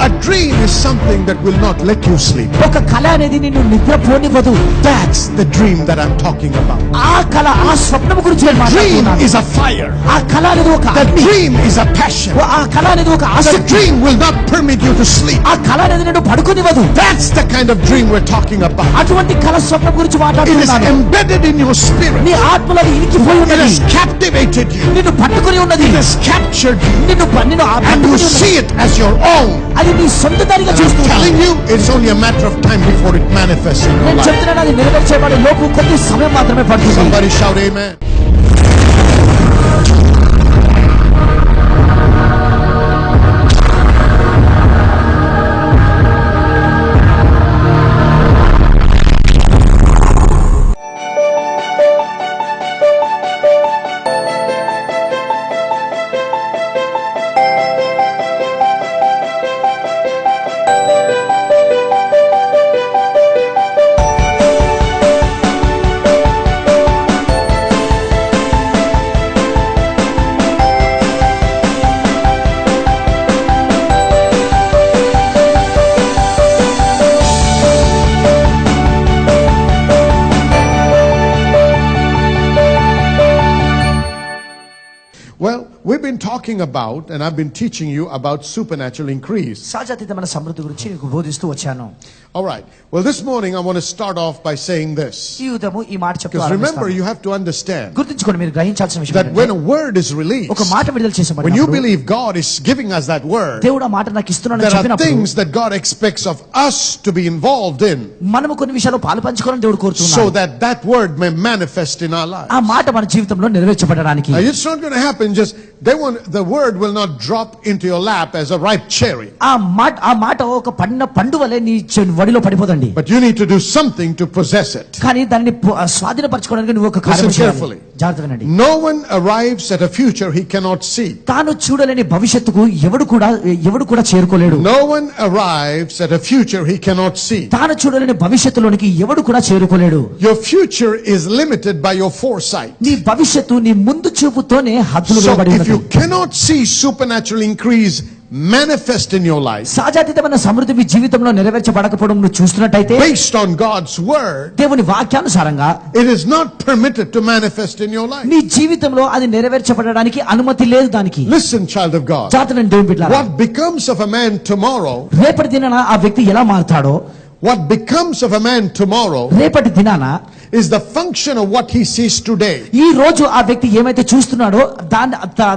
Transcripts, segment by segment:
A dream is something that will not let you sleep. ఒక కల అనేది నిన్ను నిద్రపోనివ్వదు. That's the dream that I'm talking about. ఆ కల, ఆ స్వప్నం గురించి నేను Dream మాట్లాడుతున్నాను. is a fire. ఆ కల అనేది ఒక The అగ్ని. dream is a passion. ఆ కల అనేది ఒక The ఆసక్తి. dream will not permit you to sleep. ఆ కల అనేది నిన్ను పడుకోనివ్వదు. That's the kind of dream we're talking about. అటువంటి కల స్వప్నం గురించి It is మాట్లాడుతున్నాను. embedded in your spirit. నీ ఆత్మలో అది ఇనికిపోయి It ఉన్నది. has captivated you. నిన్ను పట్టుకుని ఉన్నది. It has captured you. నిన్ను And you పట్టుకుని ఉన్నది. see it as your own. అది నీ సొంత దానిగా And I'm చూస్తున్నావు. telling you, it's only a matter of time before it manifests in your నేను life. చెప్తున్నాను, అది నెరవేర్చేవాడు లోపు కొద్ది సమయం మాత్రమే పడుతుంది. Somebody shout amen. Well, we've been talking about, and I've been teaching you about supernatural increase. సహజాతీతమైన సమృద్ధి గురించి నీకు బోధిస్తూ వచ్చాను. All right. Well, this morning I want to start off by saying this. ఈ ఉదయము ఈ మాట చెప్తూ Because remember, ఆరంభిస్తాను. you have to understand గుర్తుంచుకోండి, మీరు గ్రహించాల్సిన విషయం that when ఏంటంటే, a word is released, ఒక మాట విడుదల when you చేసేబడినప్పుడు, believe God is giving us that word, దేవుడు ఆ మాట నాకు ఇస్తున్నానని there are చెప్పినప్పుడు, things that God expects of us to be involved in మనము కొన్ని విషయాలు పాలు పంచుకోవాలని దేవుడు so కోరుతున్నాడు. that that word may manifest in our lives. ఆ మాట మన జీవితంలో నెరవేర్చబడడానికి. Now, it's not going to happen just the word will not drop into your lap as a ripe cherry. ఆ మాట ఒక పండు వలె నీ వడిలో పడిపోదండి. But you need to do something to possess it. కానీ దాన్ని స్వాధీనపరచుకోవడానికి నువ్వు ఒక కార్యం Listen చేయాలి. carefully. జాగ్రత్తగా వినండి. No one arrives at a future he cannot see. తాను చూడలేని భవిష్యత్తుకు ఎవడు కూడా చేరుకోలేడు. No one arrives at a future he cannot see. తాను చూడలేని భవిష్యత్తులోనికి ఎవడు కూడా చేరుకోలేడు. Your future is limited by your foresight. నీ భవిష్యత్తు నీ ముందు చూపుతోనే హద్దులు So వేయబడి if ఉన్నది. you cannot see supernatural increase manifest in your life సహజాతీతమైన సమృద్ధి మీ జీవితంలో నెరవేర్చబడకపోవడం నువ్వు చూస్తున్నట్టయితే, based on God's word, దేవుని వాక్యానుసారంగా it is not permitted to manifest in your life. నీ జీవితంలో అది నెరవేర్చబడడానికి అనుమతి లేదు దానికి. Listen, child of God. జాగ్రత్తగా దేవుని బిడ్డలారా, What becomes of a man tomorrow, రేపటి దినాన ఆ వ్యక్తి ఎలా మారుతాడో, what becomes of a man tomorrow రేపటి దినాన is the function of what he sees today. ఈ రోజు ఆ వ్యక్తి ఏమైతే చూస్తున్నాడో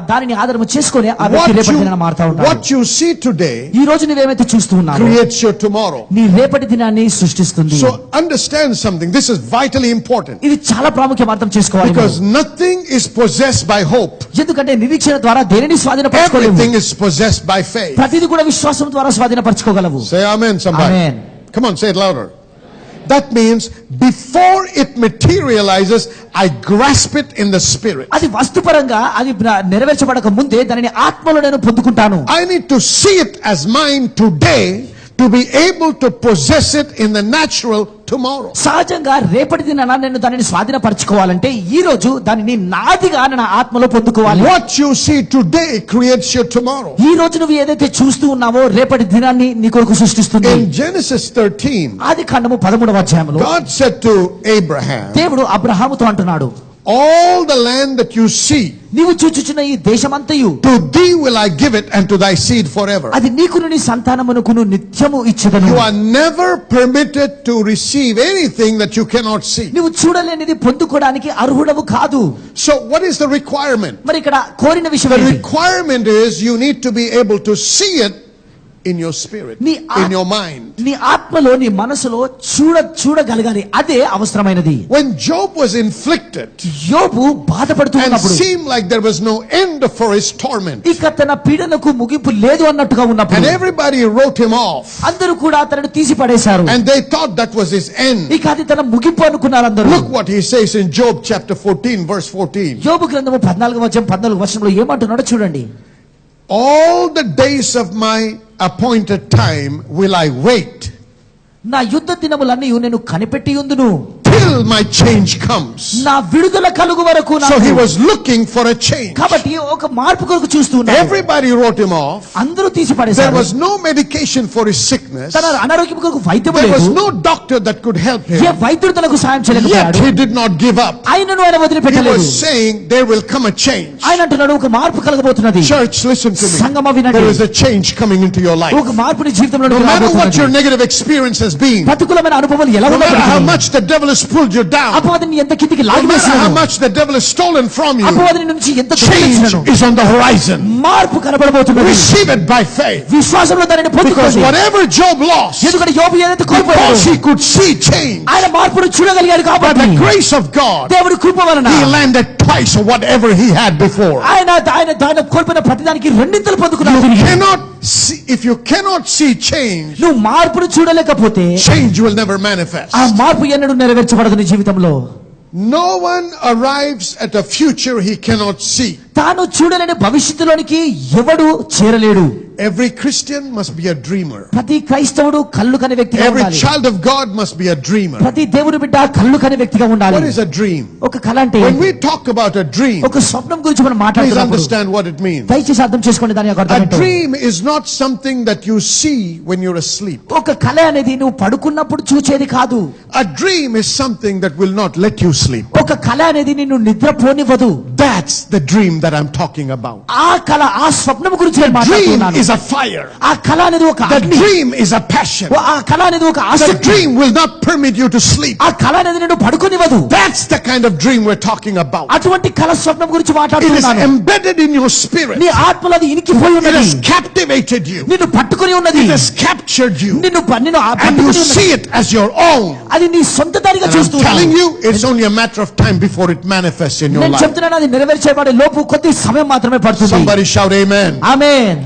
దానిని ఆధారం చేసుకొని ఆ వ్యక్తి రేపటి దినాన మారుతా ఉంటాడు. What you see today ఈ రోజు నువ్వేమైతే చూస్తూ ఉన్నావో creates your tomorrow. నీ రేపటి దినాన్ని సృష్టిస్తుంది. So understand something. This is vitally important. ఇది చాలా ప్రాముఖ్యం అర్థం చేసుకోవాలి. Because nothing is possessed by hope. ఎందుకంటే నిరీక్షణ ద్వారా దేనిని స్వాధీనపరచుకోలేము. Everything is possessed by faith. ప్రతిది కూడా విశ్వాసం ద్వారా స్వాధీనపరచుకోగలవు. Say amen, somebody. Amen. Come on, say it louder. That means before it materializes, I grasp it in the spirit. అది వస్తుపరంగా అది నెరవేర్చబడక ముందే దానిని ఆత్మలో నేను పొందుకుంటాను. I need to see it as mine today to be able to possess it in the natural tomorrow. సహజంగా రేపటి దినాన నేను దానిని స్వాధీనపరచుకోవాలంటే ఈ రోజు దానిని నాదిగా నా ఆత్మలో పొందుకోవాలి. What you see today creates your tomorrow. ఈ రోజు నువ్వు ఏదైతే చూస్తూ ఉన్నావో రేపటి దినాన్ని నీ కొరకు సృష్టిస్తుంది. In Genesis 13, ఆదికాండము 13వ అధ్యాయములో God said to Abraham, దేవుడు అబ్రహాముతో అంటున్నాడు, all the land that you see, నీవు చూచుచున్న ఈ దేశమంతయు to thee will I give it, and to thy seed forever. అది నీకును నీ సంతానమునకును నిత్యము ఇచ్చెదను. You are never permitted to receive anything that you cannot see. నువ్వు చూడలేనిది పొందుకోవడానికి అర్హుడవు కాదు. So what is the requirement? మరి ఇక్కడ కోరిన విషయం The ఏంటి? requirement is you need to be able to see it in your spirit, in your mind. నీ ఆత్మలో నీ మనసులో చూడగలగాలి. అదే అవసరమైనది. When Job was inflicted, యోబు బాధపడుతూ and ఉన్నప్పుడు, seemed like there was no end for his torment, ఇక తన పీడనకు ముగింపు లేదు అన్నట్టుగా ఉన్నప్పుడు, and everybody wrote him off, అందరూ కూడా తనను తీసి పడేశారు. and they thought that was his end. ఇక అది తన ముగింపు అనుకున్నారు అందరూ. Look what he says in Job chapter 14 verse 14. యోబు గ్రంథము 14వ వచనంలో ఏమంటున్నాడో చూడండి. All the days of my appointed time will I wait నా యుద్ధ దినములన్నీ నేను కనిపెట్టి ఉందును. till my change comes. నా విడుదల కలుగు వరకు So he నాకు. was looking for a change. కాబట్టి ఒక మార్పు కొరకు చూస్తున్నాడు. Everybody wrote him off. అందరూ తీసి There పడేశారు. was no medication for his sickness. తన అనారోగ్యం కొరకు వైద్యం There was లేదు. no doctor that could help A him. వైద్యుడు తనకు సాయం Yet చేయలేకపోయాడు. he did not give up. ఆయనను ఆయన He వదిలిపెట్టలేదు. was saying there will come a change. ఆయన అంటున్నాడు ఒక మార్పు కలగబోతున్నది. Church, listen to me. సంగమా వినండి. There is a change coming into your life. ఒక మార్పు నీ జీవితంలో No matter what your రాబోతున్నది. negative experience has been, ప్రతికూలమైన అనుభవాలు ఎలా no matter how ఉన్నప్పటికీ, much the devil has pulled you down, అపవాదిని ఎంత కిందికి no matter how లాగివేసినాడు, much the devil has stolen from you, అపవాదిని నుంచి ఎంత change దొంగిలించినాడు, is on the horizon. మార్పు కనబడబోతున్నది. Receive it by faith. విశ్వాసంలో దానిని Because పొందుకోండి. whatever Job lost, ఎందుకంటే యోబు ఏదైతే because కోల్పోయాడు, he could see change, ఆయన మార్పును చూడగలిగాడు by కాబట్టి the grace of God, దేవుడి కృప వలన he landed twice of whatever he had before. ఆయన ఆయన కోల్పోయిన ప్రతిదానికి రెండింతలు పొందుకున్నాడు You తిరిగి. cannot see, if you cannot see change, నువ్వు మార్పును చూడలేకపోతే change will never manifest. ఆ మార్పు ఎన్నడూ నెరవేర్చబడదు నీ జీవితంలో. No one arrives at a future he cannot see. తాను చూడలేని భవిష్యత్తులోనికి ఎవడు చేరలేడు. Every Christian must be a dreamer. ప్రతి క్రైస్తవుడు కళ్ళు కనే వ్యక్తిగా Every ఉండాలి. child of God must be a dreamer. ప్రతి దేవుని బిడ్డ కళ్ళు కనే వ్యక్తిగా ఉండాలి. What is a dream? ఒక కళ అంటే When we talk about a dream, ఒక స్వప్నం గురించి మనం please మాట్లాడుతున్నప్పుడు understand what it means. దయచేసి అర్థం చేసుకోండి దాని యొక్క అర్థం A ఏంటో. dream is not something that you see when you're asleep. ఒక కళ అనేది నువ్వు పడుకున్నప్పుడు చూచేది కాదు. A dream is something that will not let you sleep. ఒక కళ అనేది నిన్ను నిద్రపోనివ్వదు. That's the dream that I'm talking about. ఆ కళ ఆ స్వప్నం గురించి నేను Dream మాట్లాడుతున్నాను. is a fire. ఆ కళ అనేది ఒక The అగ్ని. dream is a passion. ఆ కళ అనేది ఒక The ఆసక్తి. dream will not permit you to sleep. ఆ కళ అనేది నిన్ను పడుకోనివ్వదు. That's the kind of dream we're talking about. అటువంటి కళ స్వప్నం గురించి It is మాట్లాడుతున్నాను. embedded in your spirit. నీ ఆత్మలో అది ఇనికిపోయి It ఉన్నది. has captivated you. నిన్ను పట్టుకొని ఉన్నది. It has captured you. నిన్ను And you పట్టుకొని ఉన్నది. see it as your own. అది నీ సొంత దానిగా And I'm telling చూస్తున్నావు. you, it's only a matter of time before it manifests in your నేను life. చెప్తున్నాను అది నెరవేర్చేవాడే లోపు కొద్ది సమయం మాత్రమే పడుతుంది. Somebody shout amen. Amen.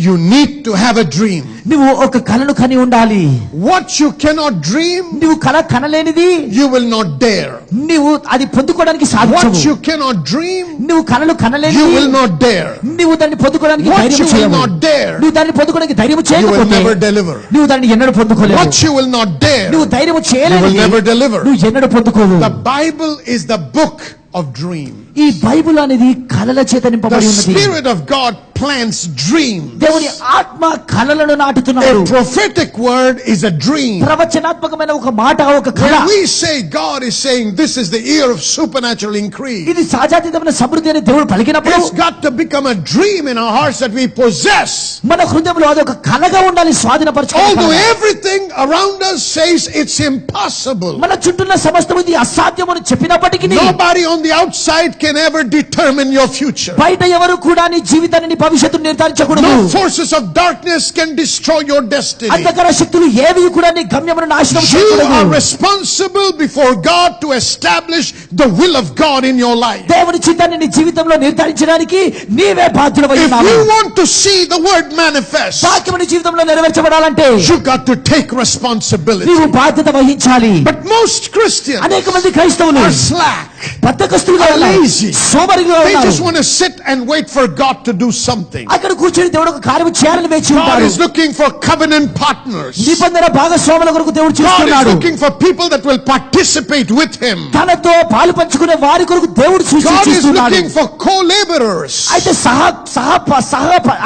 You need to have a dream. నువ్వు ఒక కలను కని ఉండాలి. What you cannot dream, నువ్వు కల కనలేనిది you will not dare. నువ్వు అది పొందుకోవడానికి What సాధ్యము. you cannot dream, నువ్వు కలలు you will కనలేనిది not dare. నువ్వు దాన్ని పొందుకోవడానికి What ధైర్యం you will చేయవు. not dare, నువ్వు దాన్ని పొందుకోవడానికి ధైర్యం you will చేయకపోతే never deliver. నువ్వు దాన్ని ఎన్నడూ పొందుకోలేవు. What you will not dare, నువ్వు ధైర్యం you will చేయలేవు. never deliver. నువ్వు ఎన్నడూ పొందుకోవు. The Bible is the book of dream. ఈ బైబిల్ అనేది కలల చేత The నింపబడి ఉన్నది. Spirit of God plants dreams. దేవుని ఆత్మ కలలను A నాటుతున్నాడు. prophetic word is a dream. ప్రవచనాత్మకమైన ఒక మాట ఒక కళ. When we say God is saying this is the year of supernatural increase, ఇది సహజాతీతమైన సమృద్ధి అని దేవుడు పలికినప్పుడు it's got to become a dream in our hearts that we possess. మన హృదయంలో అది ఒక కళగా ఉండాలి. Although స్వాధీనపరచుకోవాలి. everything around us says it's impossible, మన చుట్టూన్న సమస్తం ఇది అసాధ్యం అని చెప్పినప్పటికీ nobody on the outside can ever determine your future. బయట ఎవరు కూడా నీ జీవితాన్ని నీ భవిష్యత్తును నిర్ధారించకూడదు. No forces of darkness can destroy your destiny. అంధకార శక్తులు ఏవి కూడా నీ గమ్యమును నాశనం You చేయకూడదు. are responsible before God to establish the will of God in your life. దేవుని చిత్తాన్ని నీ జీవితంలో నిర్ధారించడానికి నీవే బాధ్యుడవై If ఉన్నావు. you want to see the word manifest, వాక్యము నీ జీవితంలో నెరవేర్చబడాలంటే you got to take responsibility. నీవు బాధ్యత వహించాలి. But most Christians అనేక మంది క్రైస్తవులు are slack. బద్ధకస్తులుగా are ఉన్నారు. lazy. సోమరిగా They ఉన్నారు. just want to sit and wait for God to do something. అక్కడ కూర్చొని దేవుడు ఒక కార్యం చేయాలని వేచి God ఉంటాడు. is looking for covenant partners. నిబంధన భాగస్వాముల కొరకు దేవుడు God is చూస్తున్నాడు. looking for people that will participate with Him. తనతో పాలు పంచుకునే వారి కొరకు దేవుడు God is చూస్తున్నాడు. looking for co-laborers. అయితే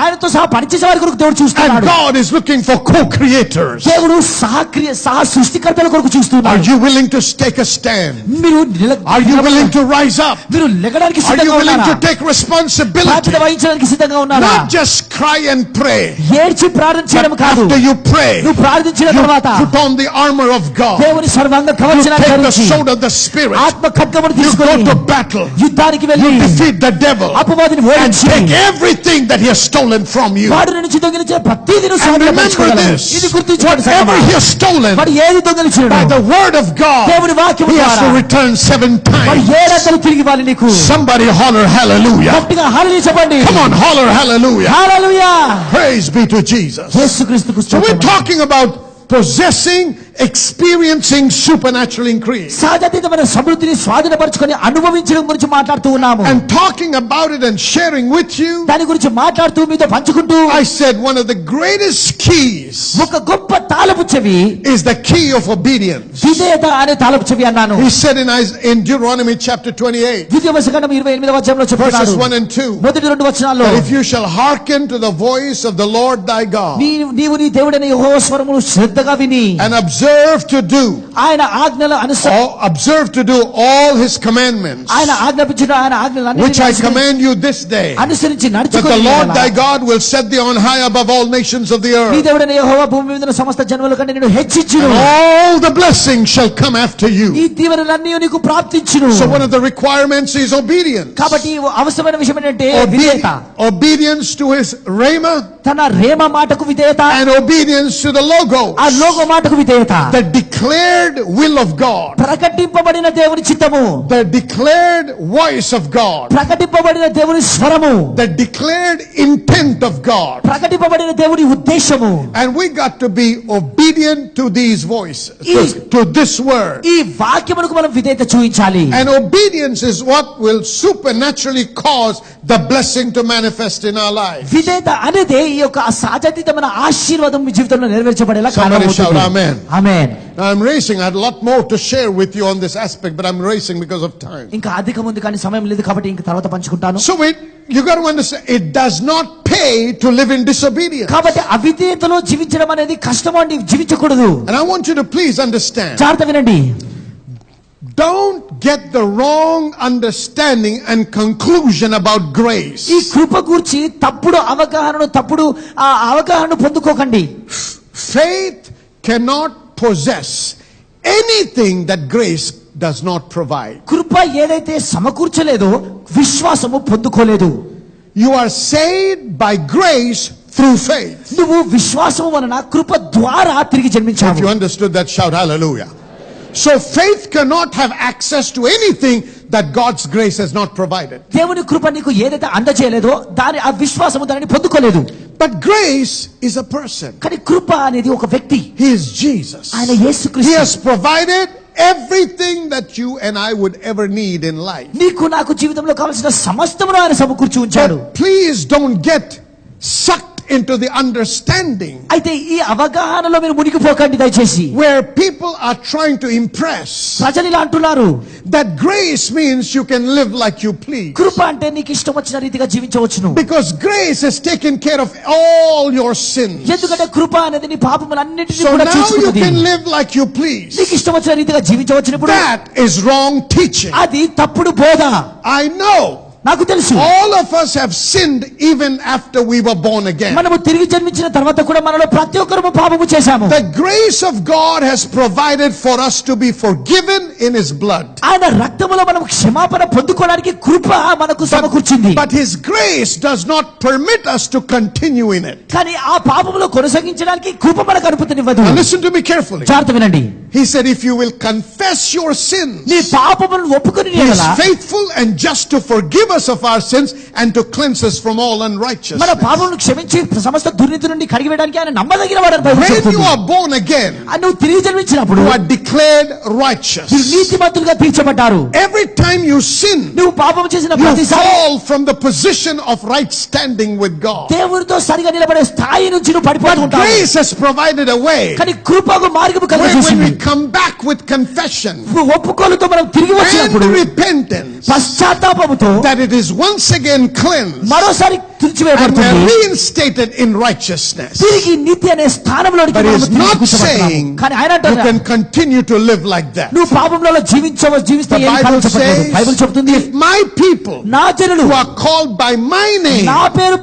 ఆయనతో సహా పనిచేసే వారి కొరకు దేవుడు And చూస్తున్నాడు. God is looking for co-creators. దేవుడు సహ సృష్టికర్తల కొరకు Are చూస్తున్నాడు. you willing to take a stand? మీరు Are you willing to rise up? మీరు లెగడానికి Are you సిద్ధంగా willing ఉన్నారా? to take responsibility? బాధ్యత వహించడానికి సిద్ధంగా ఉన్నారా? Not just cry and pray. ఏడ్చి ప్రార్థన చేయడం But కాదు. after you pray, నువ్వు ప్రార్థించిన you తర్వాత put on the armor of God. దేవుని సర్వాంగ You కవచనాన్ని take the ధరించి sword of the Spirit. ఆత్మ ఖడ్గమును You go తీసుకొని to battle. యుద్ధానికి వెళ్ళి You defeat the devil అపవాదిని and ఓడించి take everything that he has stolen from you. వాడి నుంచి దొంగిలించే ప్రతిదీ నువ్వు And remember స్వాధీనపరచుకోగలవు. ఇది this, గుర్తుంచుకోండి whatever సంగమా. he has stolen వాడు ఏది దొంగిలించాడు by the word of God, దేవుని వాక్యం he has ద్వారా to return 7 వాడు times. ఏడంతలు తిరిగి ఇవ్వాలి నీకు. Somebody holler hallelujah. గట్టిగా హల్లెలూయా చెప్పండి. Come on, holler hallelujah. Hallelujah. Praise be to Jesus. యేసుక్రీస్తుకు So we're స్తోత్రం. talking about possessing experiencing supernatural increase. సహజాతీతమైన సమృద్ధిని స్వాధీనపరచుకొని అనుభవించడం గురించి మాట్లాడుతూ ఉన్నాము. And talking about it and sharing with you, దాని గురించి మాట్లాడుతూ మీతో పంచుకుంటూ I said one of the greatest keys ఒక గొప్ప తాళపు చెవి is the key of obedience. విధేయత అనే తాళపు చెవి అన్నాను. He said in Deuteronomy chapter 28, ద్వితీయోపదేశకాండం 28వ అధ్యాయంలో verses చెప్తున్నాడు 1 and 2, మొదటి రెండు వచనాల్లో that if you shall hearken to the voice of the Lord thy God నీవు నీ దేవుడైన యెహోవా స్వరమును శ్రద్ధగా విని and observe to do ఆయన ఆజ్ఞల all his commandments, ఆయన ఆజ్ఞాపించిన ఆయన which I ఆజ్ఞలన్నిటిని command you this day, అనుసరించి that the నడుచుకొని Lord thy God will set thee on high above all nations of the నీ earth, దేవుడైన యెహోవా భూమి మీద ఉన్న సమస్త జనముల కంటే నిన్ను హెచ్చించును, and all the blessings shall come after ఈ you. దీవెనలన్నీ నీకు ప్రాప్తించును. So one of the requirements is obedience. కాబట్టి అవసరమైన విషయం ఏంటంటే విధేయత, Obedience to his rhema తన రేమ మాటకు విధేయత, and obedience to the ఆ logos, లోగో మాటకు విధేయత, the declared will of God, ప్రకటింపబడిన దేవుని చిత్తము, the declared voice of God, ప్రకటింపబడిన దేవుని స్వరము, the declared intent of God. ప్రకటింపబడిన దేవుని ఉద్దేశము. And we got to be obedient to these voices, to this word. ఈ వాక్యమునకు మనం విధేయత చూపించాలి. And obedience is what will supernaturally cause the blessing to manifest in our life. విధేయత అనేది ఈ యొక్క అసాధ్యతమైన ఆశీర్వాదం మీ జీవితంలో నెరవేర్చబడేలా Somebody shout కారణమవుతుంది. amen. Amen. Now I'm racing. I had a lot more to share with you on this aspect, but I'm racing because of time. ఇంకా అధికం ఉంది కానీ సమయం లేదు కాబట్టి ఇంకా తర్వాత పంచుకుంటాను. So you got to understand, it does not pay to live in disobedience. కాబట్టి అవిధేయతలో జీవించడం అనేది కష్టమో అండి, జీవించకూడదు. And I want you to please understand, జాగ్రత్త వినండి. don't get the wrong understanding and conclusion about grace. ఈ కృప గురించి తప్పుడు అవగాహనను పొందుకోకండి. Faith cannot possess anything that grace does not provide. కృప ఏదైతే సమకూర్చలేదో విశ్వాసము పొందుకోలేదు. You are saved by grace through faith. నువ్వు విశ్వాసము వలన కృప ద్వారా తిరిగి If you జన్మించావు. understood that, shout hallelujah. So faith cannot have access to anything that God's grace has not provided. దేవుని కృప నీకు ఏదైతే అందజేయలేదో దాని ఆ విశ్వాసము దానిని పొందుకోలేదు. But grace is a person. కానీ కృప అనేది ఒక వ్యక్తి. He is Jesus. ఆయన He యేసుక్రీస్తు. has provided everything that you and I would ever need in life. నీకు నాకు జీవితంలో కావాల్సిన సమస్తమును ఆయన సమకూర్చి ఉంచాడు. But please don't get sucked into the understanding అయితే ఈ అవగాహనలో మీరు మునిగిపోకండి దయచేసి. where people are trying to impress ప్రజలు ఇలా అంటున్నారు, that grace means you can live like you please. కృప అంటే నీకు ఇష్టం వచ్చిన రీతిగా జీవించవచ్చును. Because grace has taken care of all your sins. ఎందుకంటే కృప అనేది నీ పాపములన్నిటిని So కూడా now you చూసుకుంటుంది. can live like you please. నీకు ఇష్టం వచ్చిన రీతిగా జీవించవచ్చినప్పుడు That is wrong teaching. అది తప్పుడు బోధ. I know నాకు తెలుసు. all of us have sinned even after we were born again. మనము తిరిగి జన్మించిన తర్వాత కూడా మనలో ప్రతి ఒక్కరము పాపము చేశాము. The grace of God has provided for us to be forgiven in His blood. ఆయన రక్తములో మనం క్షమాపణ పొందుకోవడానికి కృప మనకు సమకూర్చింది. But His grace does not permit us to continue in it. కానీ ఆ పాపములో కొనసాగించడానికి కృప మనకు అనుమతినివ్వదు. Now listen to me carefully. జాగ్రత్త వినండి. He said, if you will confess your sins, నీ పాపములను ఒప్పుకొని He is faithful and just to forgive us of our sins and to cleanse us from all మన unrighteousness. పాపములను క్షమించి సమస్త దుర్నీతి నుండి కడిగివేయడానికి ఆయన నమ్మదగిన వాడని బైబిల్ When you చెప్తుంది. are born again, నువ్వు తిరిగి జన్మించినప్పుడు you are declared మీరు righteous. నీతిమంతులుగా తీర్చబడ్డారు. Every time you sin, నువ్వు పాపం చేసిన you ప్రతిసారి fall from the position of right standing with God. దేవునితో సరిగా నిలబడే స్థాయి నుంచి నువ్వు పడిపోతూ But ఉంటావు. grace has provided a way కానీ కృపకు మార్గము where when కలిగించింది. we come back with confession ఒప్పుకోలుతో మనం తిరిగి and వచ్చినప్పుడు repentance, పశ్చాత్తాపముతో that it is once again cleansed మరోసారి and తుడిచివేయబడుతుంది. reinstated in righteousness. తిరిగి నీతి అనే స్థానంలోనికి But మనము he's తిరిగి not కూర్చోబెడతాము. saying కానీ ఆయన you అంటారు can continue to live like that. నువ్వు పాపంలో జీవిస్తే The ఏం Bible కాలం చెప్పట్లేదు. says, బైబిల్ చెప్తుంది, if my people నా జనులు who are called by my name నా పేరు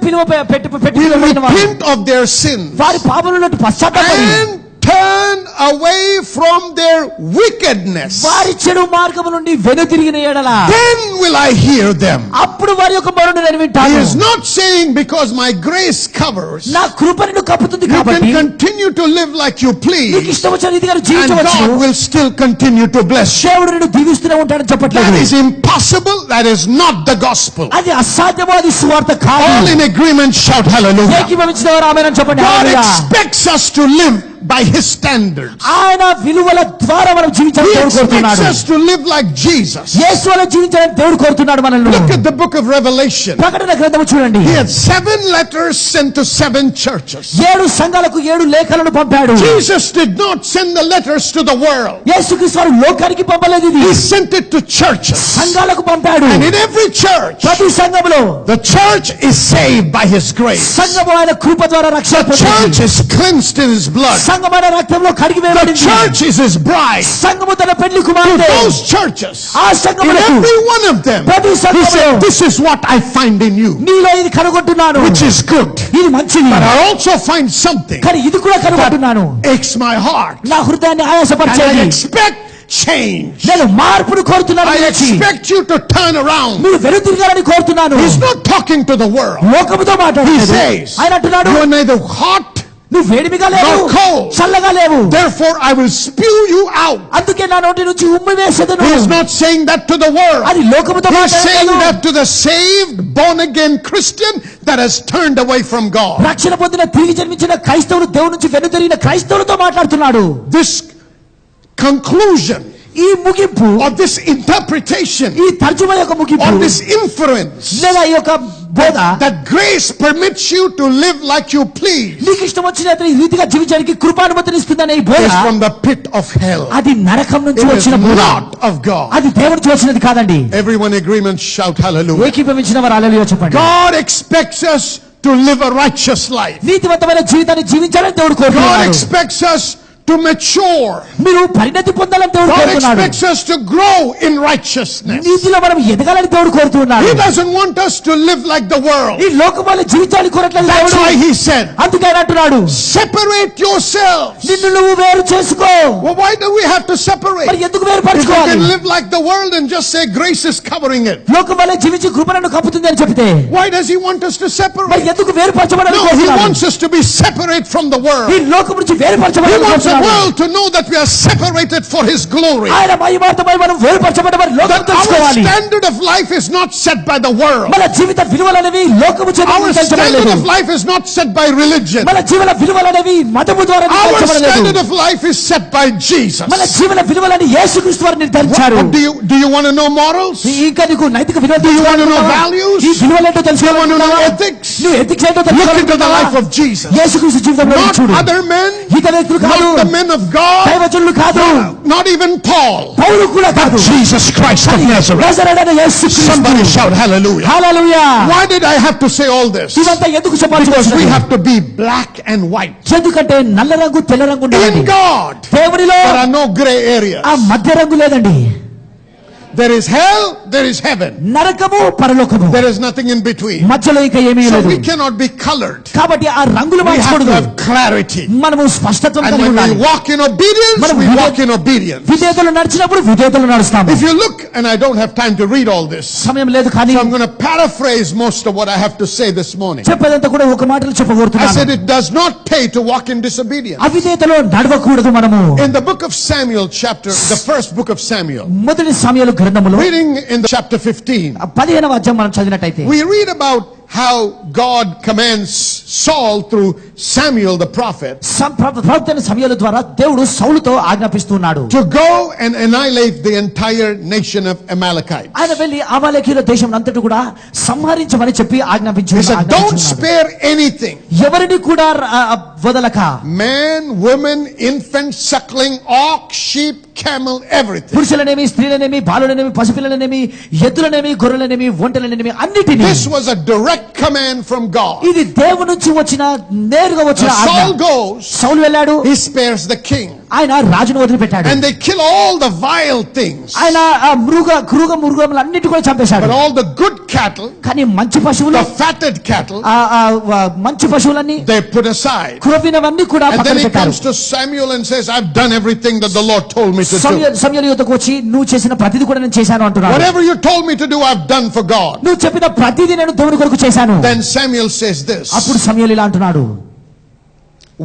పెట్టి will పిలువబడిన వారు repent of their sins వారి పాపముల నుండి పశ్చాత్తాపడి and turn away from their wickedness, వారి చెడు మార్గము నుండి వెనుతిరిగిన ఎడల then will I hear them. అప్పుడు వారి యొక్క మొరను నేను He వింటాను. is not saying because my grace covers, నా కృప నిన్ను కప్పుతుంది you can కాబట్టి continue to live like you నీకు please ఇష్టం వచ్చిన రీతిగా and జీవించవచ్చు. God will still continue to bless you. దేవుడు నిన్ను దీవిస్తూనే ఉంటాడని That చెప్పట్లేదు. is impossible. That is not the gospel. అది అసాధ్యమో, అది సువార్త కాదు. All in agreement, shout hallelujah. ఏకీభవించిన వారు ఆమేన్ అని చెప్పండి. God hallelujah. expects us to live by His standards. ఆయన విలువల ద్వారా మనం జీవించాలని He దేవుడు expects కోరుతున్నాడు. us to live like Jesus. యేసు వలె జీవించాలని దేవుడు కోరుతున్నాడు మనల్ని. Look at the book of Revelation. ప్రకటన గ్రంథము చూడండి. He had 7 letters sent to 7 churches. 7 సంఘాలకు 7 లేఖలను పంపాడు. Jesus did not send the letters to the world. యేసుక్రీస్తు వారు లోకానికి పంపలేదు ఇది. He sent it to churches. సంఘాలకు పంపాడు. And in every church, ప్రతి సంఘములో the church is saved by His grace. సంఘము ఆయన కృప ద్వారా రక్షణ The church is cleansed in His blood. సంఘమైన రక్తంలో కడిగి The వేయబడింది. church is His bride. సంఘము తన పెళ్లి To కుమారుడే. those churches, ఆ in సంఘములకు every one of them, ప్రతి He సంఘములో said, this is what I find in you, నీలో ఇది కనుగొంటున్నాను. which is good. ఇది మంచిది. But I also find something కానీ ఇది కూడా కనుగొంటున్నాను. aches my heart. నా హృదయాన్ని And I ఆయాసపరిచేది. expect change. నేను మార్పును కోరుతున్నాను. I మీ నుంచి. expect you to turn around. మీరు వెనుతిరగాలని కోరుతున్నాను. He's not talking to the world. లోకముతో He మాట్లాడుతున్నాడు. says, ఆయన అంటున్నాడు, you are neither hot, నువ్వు వేడిమిగా లేవు, nor cold. చల్లగా లేవు, Therefore I will spew you out. అందుకే నా నోటి నుంచి ఉమ్మి వేసేదను. He is not saying that to the world. అది లోకముతో He is saying మాట్లాడలేదు. that to the saved, born-again Christian that has turned away from God. రక్షణ పొందిన తిరిగి జన్మించిన క్రైస్తవులు, దేవుని నుంచి వెనుతిరిగిన క్రైస్తవులతో మాట్లాడుతున్నాడు. This conclusion ఈ ముగింపు, or this interpretation ఈ తర్జుమా యొక్క ముగింపు, or this inference లేదా ఈ యొక్క బోధ, that grace permits you to live like you please నీకు ఇష్టం వచ్చిన ఈ రీతిగా జీవించడానికి కృపానుమతినిస్తుందనే ఈ బోధ, is from the pit of hell. అది నరకం నుంచి It is వచ్చిన బోధ. not of God. అది దేవుడి నుంచి వచ్చినది కాదండి. Everyone in agreement shout hallelujah. ఏకీభవించిన వారు హల్లెలూయా చెప్పండి. God expects us to live a righteous life. నీతివంతమైన జీవితాన్ని జీవించాలని దేవుడు God కోరుతున్నాడు. expects us to mature. మీరు పరిణతి పొందాలని దేవుడు God కోరుతున్నాడు. expects us to grow in righteousness. నీతిలో మనం ఎదగాలని దేవుడు కోరుతున్నాడు. He doesn't want us to live like the world. ఈ లోకం వల్ల జీవించాలని కోరట్లేదు That's దేవుడు. why He said, అందుకే ఆయన అంటున్నాడు, separate yourselves. నిన్ను నువ్వు వేరు చేసుకో. Well, why do we have to separate? మరి ఎందుకు If we వేరుపరచుకోవాలి? can live like the world and just say grace is covering it. లోకం వల్ల జీవించి కృప నన్ను కప్పుతుంది అని చెప్తే, Why does He want us to మరి separate? ఎందుకు వేరుపరచబడాలని No, He కోరుతున్నాడు? wants us to be separate from the ఈ world. లోకం నుంచి He వేరుపరచబడాలని wants the కోరుతున్నాడు. world to know that we are separated for His glory. ఆయన మహిమార్థమై మనం వేరుపరచబడ్డ వారి లోకం That our తెలుసుకోవాలి. standard of life is not set by the world. మన జీవిత విలువలనేవి లోకము చేత Our standard నిర్ణయించబడలేదు. of life is not set by religion. మన జీవన విలువలనేవి మతము ద్వారా Our standard నిర్ణయించబడలేదు. of life is set by Jesus. మన జీవన విలువలని యేసుక్రీస్తు వారు నిర్ధారించారు. Do you want to know morals? ఇంకా నీకు నైతిక విలువలు Do you want to know తెలుసుకోవాలనుకుంటున్నావా? values? ఈ విలువలేంటో Do you want to know తెలుసుకోవాలనుకుంటున్నావా? ethics? నువ్వు ఎథిక్స్ ఏంటో Look into the తెలుసుకోవాలనుకుంటున్నావా? life of Jesus. యేసుక్రీస్తు జీవితంలో Not చూడు. other men, ఇతర వ్యక్తులు కాదు, not the men of God, దైవజనులు కాదు, not even Paul, పౌలు కూడా కాదు, Jesus Christ of Nazareth. నజరేయుడైన యేసుక్రీస్తు. Somebody shout hallelujah. Hallelujah. Why did I have to say all this? ఇదంతా ఎందుకు చెప్పాల్సి Because we వచ్చింది? have to be black and white. ఎందుకంటే నల్ల రంగు తెల్ల రంగు ఉండాలండి. In God, దేవునిలో there are no gray areas. ఆ మధ్య రంగు లేదండి. There is hell, there is heaven. నరకము పరలోకము, There is nothing in between. మధ్యలో ఇంకా ఏమీ So లేదు. we cannot be colored. కాబట్టి ఆ రంగులు We have to మార్చకూడదు. have clarity. మనము స్పష్టత్వం And కలిగి when ఉండాలి. we walk in obedience, మనం we విధే- walk in obedience. విధేయతలు నడిచినప్పుడు విధేయతలు నడుస్తాము. If you look, and I don't have time to read all this, సమయం లేదు కానీ so I'm going to paraphrase most of what I have to say this morning. చెప్పేదంతా కూడా ఒక మాటలో I said చెప్పకూడుతున్నాను. it does not pay to walk in disobedience. అవిధేయతలో నడవకూడదు మనము. In the book of Samuel, the first book of Samuel, మొదటి సమయాలు గ్రంథములో reading in the chapter 15, 15వ అధ్యాయం మనం చదివినట్టయితే we read about how God commands Saul through Samuel the prophet ప్రవక్త సమయాల ద్వారా దేవుడు సౌలుతో ఆజ్ఞాపిస్తున్నాడు, to go and annihilate the entire nation of Amalekites. ఆయన వెళ్లి అమాలేకీయుల దేశం అంతటి కూడా సంహరించమని చెప్పి He said, don't spare anything. ఎవరిని కూడా వదలక, Man, woman, infant, suckling, ox, sheep, camel, everything. పురుషులనేమి స్త్రీలనేమి బాలులనేమి పసిపిల్లలనేమి ఎద్దులనేమి గొర్రెలనేమి ఒంటెలనేమి అన్నిటినీ. This was a direct command from God. ఇది దేవుని నుంచి వచ్చిన నేరుగా వచ్చిన Now ఆజ్ఞ. Saul goes, సౌలు వెళ్ళాడు, he spares the king, ఆయన రాజును వదిలిపెట్టాడు. and they kill all the vile things. ఆయన ఆ మృగములు అన్నిటి కూడా చంపేశాడు. But all the good cattle, కానీ మంచి పశువులు, the fatted cattle, మంచి పశువులన్నీ they put aside. క్రొవ్వినవన్నీ కూడా And పక్కన then he పెట్టారు. comes to Samuel and says, I've done everything that the Lord told me to do. సమయలు యుద్ధకు వచ్చి నువ్వు చేసిన ప్రతిది కూడా నేను చేశాను అంటున్నాడు. Whatever you told me to do, I've done for God. నువ్వు చెప్పిన ప్రతిది నేను దేవుని కొరకు చేశాను. Then Samuel says this, అప్పుడు సమయలు ఇలా అంటున్నాడు,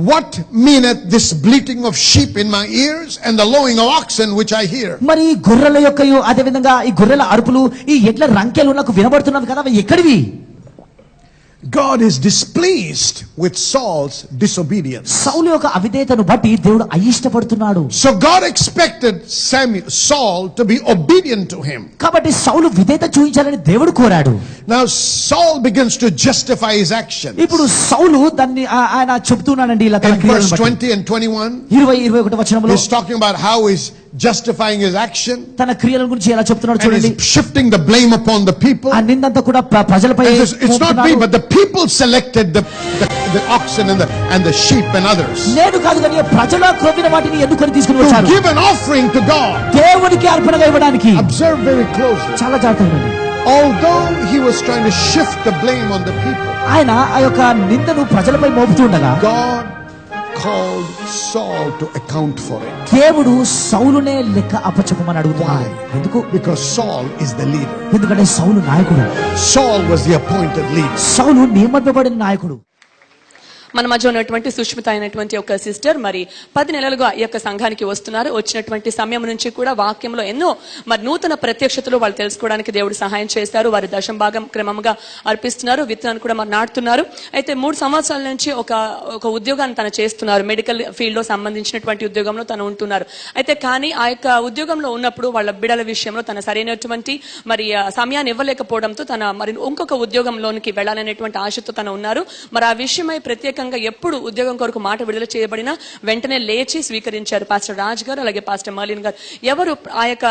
what meaneth this bleating of sheep in my ears and the lowing of oxen which I hear? మరి ఈ గొర్రెల యొక్కయు అదే విధంగా ఈ గొర్రెల అరుపులు ఈ ఎడ్ల రంకెలు నాకు వినబడుతున్నవి కదా, అవి ఎక్కడివి? God is displeased with Saul's disobedience. సౌలు యొక్క అవిధేయతను బట్టి దేవుడు అయిష్టపడుతున్నాడు. So God expected Saul to be obedient to him. కాబట్టి సౌలు విధేయత చూపించాలని దేవుడు కోరాడు. Now Saul begins to justify his actions. ఇప్పుడు సౌలు దాన్ని ఆయన చెప్తున్నాడండి ఇలా తన In క్రియలను verse బట్టి. 20 and 21, 20-21 వచనంలో he's talking about how he's justifying his action. తన క్రియల గురించి ఎలా చెప్తున్నాడు And చూడండి. he's shifting the blame upon the people. ఆ నిందంతా కూడా ప్రజలపై And it's not me, but the people selected the oxen and the sheep and others నేను కాదు కానీ ప్రజల క్రొవ్విన వాటిని ఎన్నుకొని తీసుకుని to వచ్చారు give an offering to God. దేవునికి అర్పణగా ఇవ్వడానికి. Observe very closely. చాలా జాగ్రత్తగా ఉండండి. Although he was trying to shift the blame on the people, ఆయన ఆ యొక్క నిందను ప్రజలపై మోపుతూ ఉండగా God called Saul to account for it. దేవుడు సౌలునే లెక్క అప్పచెప్పమని అడుగుతున్నాడు. Why? ఎందుకు? Because Saul is the leader. ఎందుకంటే సౌలు నాయకుడు. Saul was the appointed leader. సౌలు నియమింపబడిన నాయకుడు. మన మధ్య ఉన్నటువంటి సుష్మిత అయినటువంటి ఒక సిస్టర్ మరి 10 నెలలుగా ఈ యొక్క సంఘానికి వస్తున్నారు. వచ్చినటువంటి సమయం నుంచి కూడా వాక్యంలో ఎన్నో మరి నూతన ప్రత్యక్షతలు వాళ్ళు తెలుసుకోవడానికి దేవుడు సహాయం చేస్తారు. వారి దశం భాగం క్రమంగా అర్పిస్తున్నారు, విత్తనాన్ని కూడా మరి నాటుతున్నారు. అయితే 3 సంవత్సరాల నుంచి ఒక ఉద్యోగాన్ని తను చేస్తున్నారు. మెడికల్ ఫీల్డ్ లో సంబంధించినటువంటి ఉద్యోగంలో తను ఉంటున్నారు. అయితే కానీ ఆ యొక్క ఉద్యోగంలో ఉన్నప్పుడు వాళ్ళ బిడల విషయంలో తన సరైనటువంటి మరి సమయాన్ని ఇవ్వలేకపోవడంతో తన మరి ఇంకొక ఉద్యోగంలోనికి వెళ్ళాలనేటువంటి ఆశతో తను ఉన్నారు. మరి ఆ విషయమై ప్రత్యేక ఎప్పుడు ఉద్యోగం కొరకు మాట విడుదల చేయబడినా వెంటనే లేచి స్వీకరించారు పాస్టర్ రాజ్ గారు, అలాగే పాస్టర్ మర్లిన్ గారు. ఎవరు ఆ యొక్క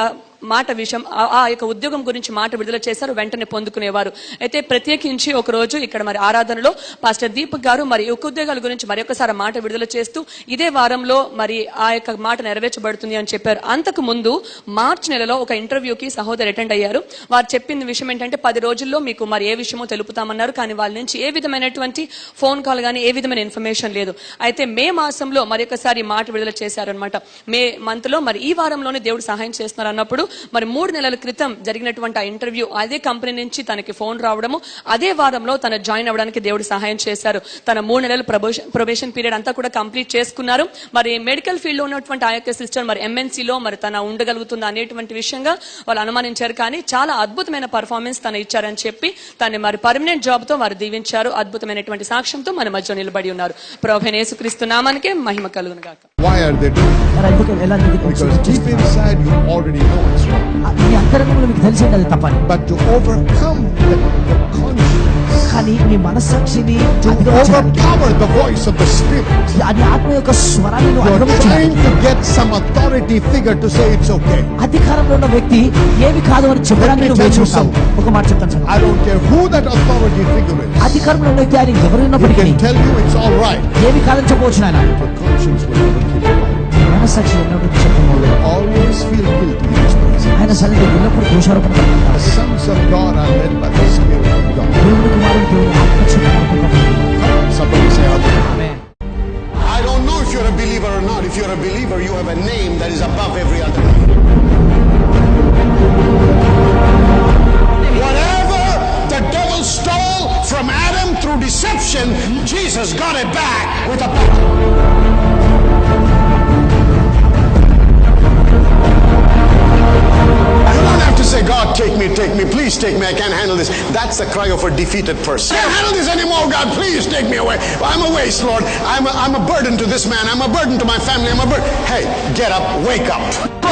మాట విషయం ఆ యొక్క ఉద్యోగం గురించి మాట విడుదల చేశారు వెంటనే పొందుకునేవారు. అయితే ప్రత్యేకించి ఒక రోజు ఇక్కడ మరి ఆరాధనలో పాస్టర్ దీపక్ గారు మరి యొక్క ఉద్యోగాల గురించి మరి ఒకసారి మాట విడుదల చేస్తూ ఇదే వారంలో మరి ఆ యొక్క మాట నెరవేర్చబడుతుంది అని చెప్పారు. అంతకు ముందు మార్చి నెలలో ఒక ఇంటర్వ్యూకి సహోదరు అటెండ్ అయ్యారు. వారు చెప్పిన విషయం ఏంటంటే 10 రోజుల్లో మీకు మరి ఏ విషయమో తెలుపుతామన్నారు. కానీ వాళ్ళ నుంచి ఏ విధమైనటువంటి ఫోన్ కాల్ కానీ ఏ విధమైన ఇన్ఫర్మేషన్ లేదు. అయితే మే మాసంలో మరి ఒకసారి మాట విడుదల చేశారనమాట. మే మంత్ లో మరి ఈ వారంలోనే దేవుడు సహాయం చేస్తున్నారు అన్నప్పుడు మరి 3 నెలల క్రితం జరిగినటువంటి ఆ ఇంటర్వ్యూ అదే కంపెనీ నుంచి తనకి ఫోన్ రావడము, అదే వారంలో తన జాయిన్ అవ్వడానికి దేవుడు సహాయం చేశారు. తన 3 నెలల ప్రొబేషన్ పీరియడ్ అంతా కూడా కంప్లీట్ చేసుకున్నారు. మరి మెడికల్ ఫీల్డ్ లో ఉన్నటువంటి ఆ యొక్క సిస్టర్ మరి MNC లో మరి తన ఉండగలుగుతుంది అనేటువంటి విషయంగా వాళ్ళు అనుమానించారు. కానీ చాలా అద్భుతమైన పర్ఫార్మెన్స్ తను ఇచ్చారని చెప్పి తను మరి పర్మనెంట్ జాబ్ తో వారు దీవించారు. అద్భుతమైనటువంటి సాక్ష్యంతో మన మధ్య నిలబడి ఉన్నారు. ప్రభువైన యేసుక్రీస్తు నామానికే మహిమ కలుగును గాక. Why are they doing it? మరి ఎందుకు ఎలా Because deep inside you already know it's wrong. మీ అంతరంగంలో మీకు తెలిసేది అది తప్పని. But to overcome the conscience, కానీ మీ మనస్సాక్షిని to అధిగమించడానికి, overpower the voice of the Spirit, అది ఆత్మ యొక్క స్వరాన్ని you're trying అధిగమించడానికి to get some authority figure to say it's okay. అధికారంలో ఉన్న వ్యక్తి ఏమి కాదు అని చెప్పడానికి నువ్వు వేచి ఉంటావు. ఒక మాట చెప్తాను sir, I don't care who that authority figure is. అధికారంలో ఉన్న వ్యక్తి ఆయన ఎవరు He ఉన్నప్పటికీ can tell you it's all right. ఏమి కాదని చెప్పవచ్చు నాయన. But conscience will never keep you right. మనస్సాక్షి ఎన్నడూ చెప్పకూడదు. You will always feel guilty in His presence. ఆయన సన్నిధిలో ఎల్లప్పుడూ దోషారోపణ The పడుతుంటారు. sons of God are led by the Spirit of God. దేవుని కుమారుడు దేవుని ఆత్మ చేత నడిపింపబడతాడు. Somebody say amen. Amen. I don't know if you're a believer or not. If you're a believer, you have a name that is above every other name. Whatever the devil stole from Adam through deception, Jesus got it back with a power. You don't have to say, God, take me, please take me, I can't handle this. That's the cry of a defeated person. I can't handle this anymore, God, please take me away. I'm a waste, Lord. I'm a burden to this man. I'm a burden to my family. I'm a burden. Hey, get up, wake up.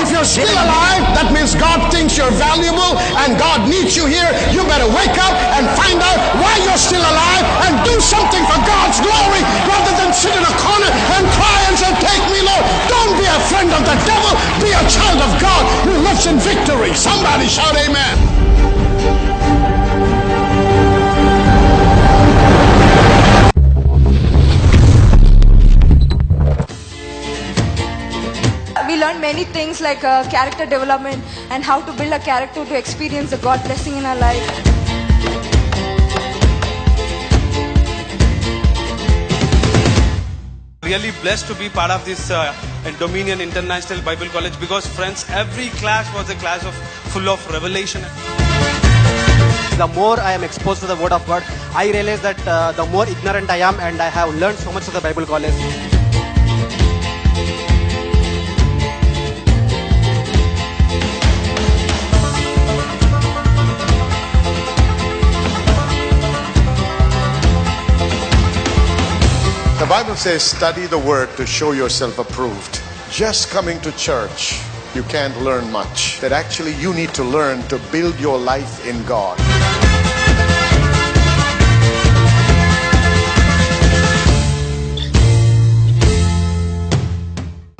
If you're still alive, that means God thinks you're valuable and God needs you here. You better wake up and find out why you're still alive and do something for God's glory rather than sit in a corner and cry and say, take me, Lord. Don't be a friend of the devil. Be a child of God who lives in victory. Somebody shout amen. We learned many things like character development and how to build a character to experience the God blessing in our life. Really blessed to be part of this Dominion International Bible College because friends, every class was a class of full of revelation. The more I am exposed to the word of God, I realize that the more ignorant I am, and I have learned so much of the Bible college. Bible says, study the word to show yourself approved. Just coming to church, you can't learn much. That actually you need to learn to build your life in God.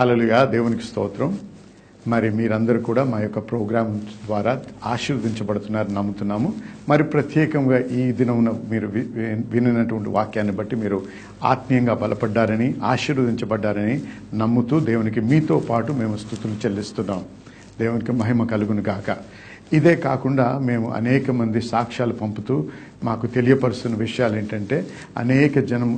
హల్లెలూయా, దేవునికి స్తోత్రం. మరి మీరందరూ కూడా మా యొక్క programme ద్వారా ఆశీర్వదించబడుతున్నారు నమ్ముతున్నాము. మరి ప్రత్యేకంగా ఈ దినమున మీరు వినినటువంటి వాక్యాన్ని బట్టి మీరు ఆత్మీయంగా బలపడ్డారని, ఆశీర్వదించబడ్డారని నమ్ముతూ దేవునికి మీతో పాటు మేము స్తుతులు చెల్లిస్తున్నాం. దేవునికి మహిమ కలుగును గాక. ఇదే కాకుండా మేము అనేక మంది సాక్ష్యాలు పంపుతూ మాకు తెలియపరుస్తున్న విషయాలు ఏంటంటే,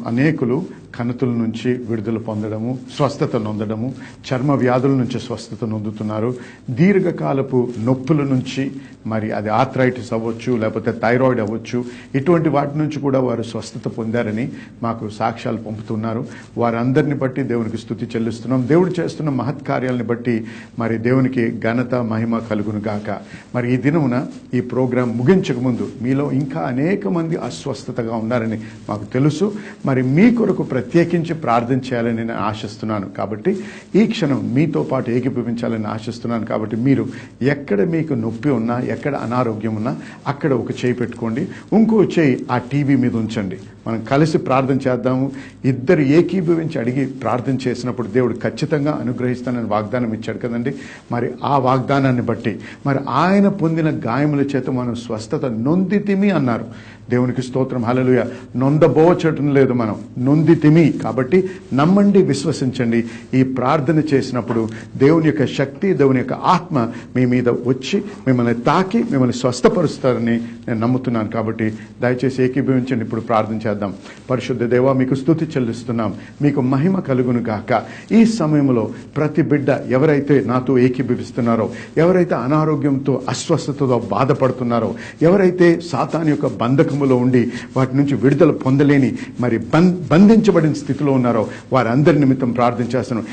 అనేకులు కణుతుల నుంచి విడుదల పొందడము, స్వస్థత నొందడము, చర్మ వ్యాధుల నుంచి స్వస్థత నొందుతున్నారు. దీర్ఘకాలపు నొప్పుల నుంచి, మరి అది ఆర్థరైటిస్ అవ్వచ్చు, లేకపోతే థైరాయిడ్ అవ్వచ్చు, ఇటువంటి వాటి నుంచి కూడా వారు స్వస్థత పొందారని మాకు సాక్ష్యాలు పంపుతున్నారు. వారందరిని బట్టి దేవునికి స్తుతి చెల్లిస్తున్నాం. దేవుడు చేస్తున్న మహత్కార్యాలని బట్టి మరి దేవునికి ఘనత మహిమ కలుగును గాక. మరి ఈ దినమున ఈ ప్రోగ్రాం ముగించక ముందు మీలో ఇంకా అనేక మంది అస్వస్థతగా ఉన్నారని మాకు తెలుసు. మరి మీ కొరకు ప్రత్యేకించి ప్రార్థన చేయాలని నేను ఆశిస్తున్నాను. కాబట్టి ఈ క్షణం మీతో పాటు ఏకీభవించాలని ఆశిస్తున్నాను. కాబట్టి మీరు ఎక్కడ మీకు నొప్పి ఉన్నా, ఎక్కడ అనారోగ్యం ఉన్నా అక్కడ ఒక చేయి పెట్టుకోండి, ఇంకో చేయి ఆ టీవీ మీద ఉంచండి. మనం కలిసి ప్రార్థన చేద్దాము. ఇద్దరు ఏకీభవించి అడిగి ప్రార్థన చేసినప్పుడు దేవుడు ఖచ్చితంగా అనుగ్రహిస్తానని వాగ్దానం ఇచ్చాడు కదండి. మరి ఆ వాగ్దానాన్ని బట్టి మరి ఆయన పొందిన గాయముల చేత మనం స్వస్థత నొందితిమి అన్నారు. దేవునికి స్తోత్రం, హల్లెలూయా. నొందబోచటం లేదు, మనం నొందితిమి. కాబట్టి నమ్మండి, విశ్వసించండి. ఈ ప్రార్థన చేసినప్పుడు దేవుని యొక్క శక్తి, దేవుని యొక్క ఆత్మ మీ మీద వచ్చి మిమ్మల్ని తాకి మిమ్మల్ని స్వస్థపరుస్తారని నేను నమ్ముతున్నాను. కాబట్టి దయచేసి ఏకీభవించండి. ఇప్పుడు ప్రార్థన చేద్దాం. పరిశుద్ధ దేవా, మీకు స్తుతి చెల్లిస్తున్నాం. మీకు మహిమ కలుగును గాక. ఈ సమయంలో ప్రతి బిడ్డ ఎవరైతే నాతో ఏకీభవిస్తున్నారో, ఎవరైతే అనారోగ్యంతో అస్వస్థతతో బాధపడుతున్నారో, ఎవరైతే సాతాను యొక్క బంధకములో ఉండి వాటి నుంచి విడుదల పొందలేని మరి బంధించబడిన స్థితిలో ఉన్నారో వారందరి నిమిత్తం ప్రార్థన చేస్తున్నాం.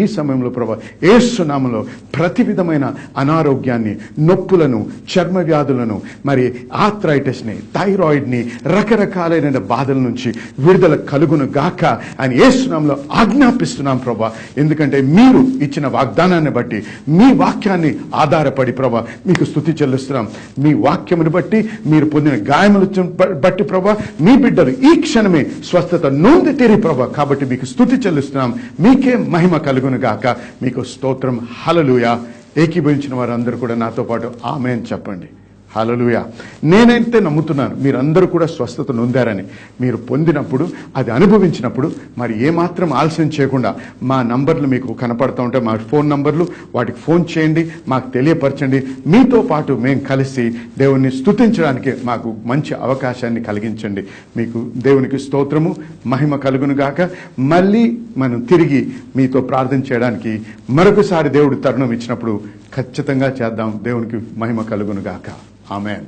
ఈ సమయంలో ప్రభా యేసు నామములో ప్రతి విధమైన అనారోగ్యాన్ని, నొప్పులను, చర్మ వ్యాధులను, మరి ఆర్థరైటిస్ని, థైరాయిడ్ని, రకరకాలైన బాధల నుంచి విడుదల కలుగును గాక అని యేసు నామములో ఆజ్ఞాపిస్తున్నాం ప్రభా. ఎందుకంటే మీరు ఇచ్చిన వాగ్దానాన్ని బట్టి, మీ వాక్యాన్ని ఆధారపడి ప్రభా మీకు స్తుతి చెల్లిస్తున్నాం. మీ వాక్యమును బట్టి, మీరు పొందిన గాయములను బట్టి ప్రభా మీ బిడ్డలు ఈ క్షణమే స్వస్థత నొందితిరి ప్రభా. కాబట్టి మీకు స్తుతి చెల్లిస్తున్నాం. మీకే మహిమ కలుగును గాక. మీకు స్తోత్రం. హల్లెలూయా. ఏకీభవించిన వారందరూ కూడా నాతో పాటు ఆమేన్ చెప్పండి. హల్లెలూయా. నేనైతే నమ్ముతున్నాను మీరందరూ కూడా స్వస్థత నొందారని. మీరు పొందినప్పుడు, అది అనుభవించినప్పుడు మరి ఏమాత్రం ఆలస్యం చేయకుండా మా నంబర్లు మీకు కనపడుతూ ఉంటాయి, మా ఫోన్ నంబర్లు, వాటికి ఫోన్ చేయండి, మాకు తెలియపరచండి. మీతో పాటు మేము కలిసి దేవుణ్ణి స్తుతించడానికి మాకు మంచి అవకాశాన్ని కలిగించండి. మీకు దేవునికి స్తోత్రము, మహిమ కలుగును గాక. మళ్ళీ మనం తిరిగి మీతో ప్రార్థన చేయడానికి మరొకసారి దేవుడు తరుణం ఇచ్చినప్పుడు ఖచ్చితంగా చేద్దాం. దేవునికి మహిమ కలుగును గాక. ఆమేన్.